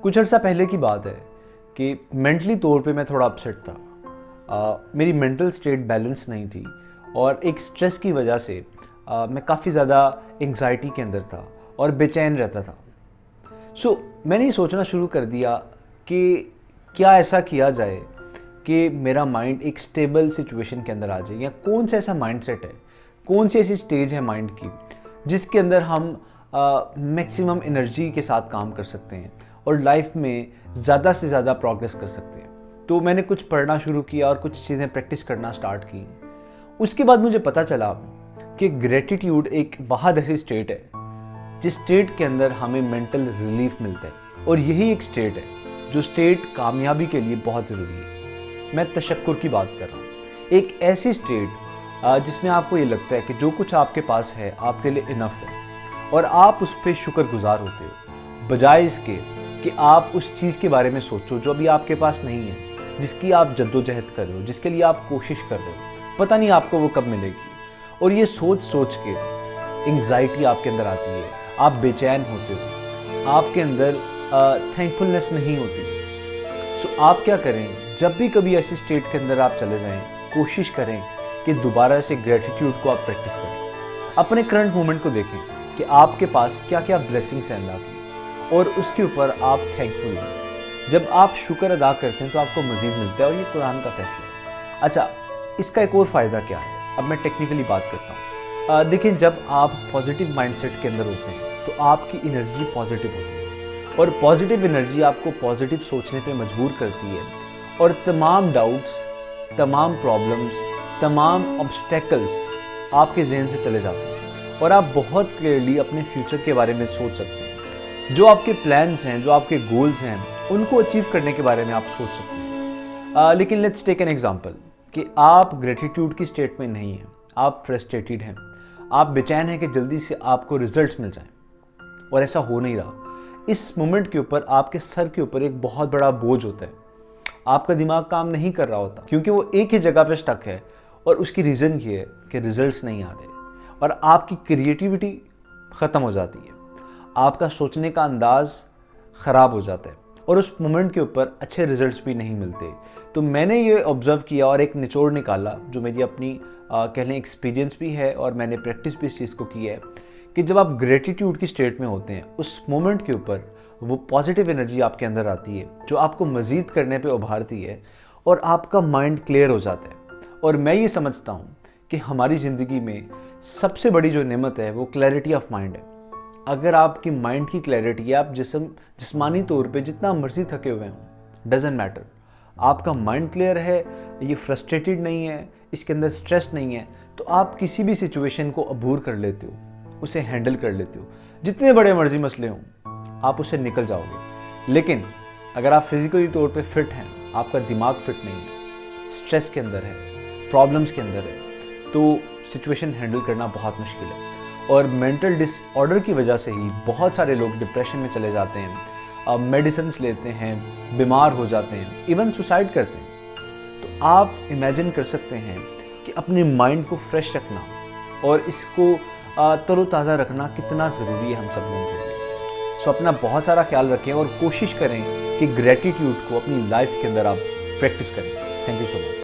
कुछ अर्सा पहले की बात है कि मेंटली तौर पे मैं थोड़ा अपसेट था। मेरी मेंटल स्टेट बैलेंस नहीं थी और एक स्ट्रेस की वजह से मैं काफ़ी ज़्यादा एंग्जाइटी के अंदर था और बेचैन रहता था। मैंने ये सोचना शुरू कर दिया कि क्या ऐसा किया जाए कि मेरा माइंड एक स्टेबल सिचुएशन के अंदर आ जाए, या कौन सा ऐसा माइंडसेट है, कौन सी ऐसी स्टेज है माइंड की जिसके अंदर हम मैक्सिमम एनर्जी के साथ काम कर सकते हैं और लाइफ में ज़्यादा से ज़्यादा प्रोग्रेस कर सकते हैं। तो मैंने कुछ पढ़ना शुरू किया और कुछ चीज़ें प्रैक्टिस करना स्टार्ट की। उसके बाद मुझे पता चला कि ग्रेटिट्यूड एक बहुत ऐसी स्टेट है जिस स्टेट के अंदर हमें मेंटल रिलीफ मिलता है, और यही एक स्टेट है जो स्टेट कामयाबी के लिए बहुत ज़रूरी है। मैं तशक्कुर की बात कर रहा हूँ, एक ऐसी स्टेट जिसमें आपको ये लगता है कि जो कुछ आपके पास है आपके लिए इनफ है और आप उस पर शुक्रगुजार होते हो, बजाय इसके कि आप उस चीज़ के बारे में सोचो जो अभी आपके पास नहीं है, जिसकी आप जद्दोजहद कर रहे हो, जिसके लिए आप कोशिश कर रहे हो, पता नहीं आपको वो कब मिलेगी। और ये सोच सोच के एंग्जाइटी आपके अंदर आती है, आप बेचैन होते हो, आपके अंदर थैंकफुलनेस नहीं होती। आप क्या करें, जब भी कभी ऐसी स्टेट के अंदर आप चले जाएं, कोशिश करें कि दोबारा से ग्रेटिट्यूड को आप प्रैक्टिस करें। अपने करंट मोमेंट को देखें कि आपके पास क्या क्या ब्लेसिंग्स हैं अल्लाह की, और उसके ऊपर आप थैंकफुल हैं। जब आप शुक्र अदा करते हैं तो आपको मज़ीद मिलता है, और ये कुरान का फैसला है। अच्छा, इसका एक और फ़ायदा क्या है, अब मैं टेक्निकली बात करता हूँ। देखिए, जब आप पॉजिटिव माइंडसेट के अंदर होते हैं तो आपकी एनर्जी पॉजिटिव होती है, और पॉजिटिव एनर्जी आपको पॉजिटिव सोचने पे मजबूर करती है, और तमाम डाउट्स, तमाम प्रॉब्लम्स, तमाम ऑब्स्टेकल्स आपके जहन से चले जाते हैं और आप बहुत क्लियरली अपने फ्यूचर के बारे में सोच सकते हैं। जो आपके प्लान्स हैं, जो आपके गोल्स हैं, उनको अचीव करने के बारे में आप सोच सकते हैं। लेकिन लेट्स टेक एन एग्जांपल कि आप ग्रेटिट्यूड की स्टेट में नहीं हैं, आप फ्रस्ट्रेटेड हैं, आप बेचैन हैं कि जल्दी से आपको रिजल्ट्स मिल जाएं, और ऐसा हो नहीं रहा। इस मोमेंट के ऊपर आपके सर के ऊपर एक बहुत बड़ा बोझ होता है, आपका दिमाग काम नहीं कर रहा होता क्योंकि वो एक ही जगह पे स्टक है, और उसकी रीज़न ये है कि रिजल्ट्स नहीं आ रहे, और आपकी क्रिएटिविटी ख़त्म हो जाती है, आपका सोचने का अंदाज़ ख़राब हो जाता है, और उस मोमेंट के ऊपर अच्छे रिजल्ट्स भी नहीं मिलते। तो मैंने ये ऑब्ज़र्व किया और एक निचोड़ निकाला जो मेरी अपनी कह लें एक्सपीरियंस भी है, और मैंने प्रैक्टिस भी इस चीज़ को की है कि जब आप ग्रेटिट्यूड की स्टेट में होते हैं, उस मोमेंट के ऊपर वो पॉजिटिव एनर्जी आपके अंदर आती है जो आपको मज़ीद करने पे उभारती है, और आपका माइंड क्लियर हो जाता है। और मैं ये समझता हूँ कि हमारी ज़िंदगी में सबसे बड़ी जो नेमत है वो क्लैरिटी ऑफ माइंड है। अगर आपकी माइंड की क्लैरिटी है, आप जिस्मानी तौर पे जितना मर्जी थके हुए हों, डजेंट मैटर, आपका माइंड क्लियर है, ये फ्रस्ट्रेटेड नहीं है, इसके अंदर स्ट्रेस नहीं है, तो आप किसी भी सिचुएशन को अबूर कर लेते हो, उसे हैंडल कर लेते हो। जितने बड़े मर्जी मसले हों, आप उससे निकल जाओगे। लेकिन अगर आप फिजिकली तौर पे फिट हैं, आपका दिमाग फिट नहीं है, स्ट्रेस के अंदर है, प्रॉब्लम्स के अंदर है, तो सिचुएशन हैंडल करना बहुत मुश्किल है। और मेंटल डिसऑर्डर की वजह से ही बहुत सारे लोग डिप्रेशन में चले जाते हैं, मेडिसिन्स लेते हैं, बीमार हो जाते हैं, इवन सुसाइड करते हैं। तो आप इमेजिन कर सकते हैं कि अपने माइंड को फ्रेश रखना और इसको तरोताज़ा रखना कितना ज़रूरी है हम सब लोगों के लिए। अपना बहुत सारा ख्याल रखें और कोशिश करें कि ग्रेटिट्यूड को अपनी लाइफ के अंदर आप प्रैक्टिस करें। Thank you so much.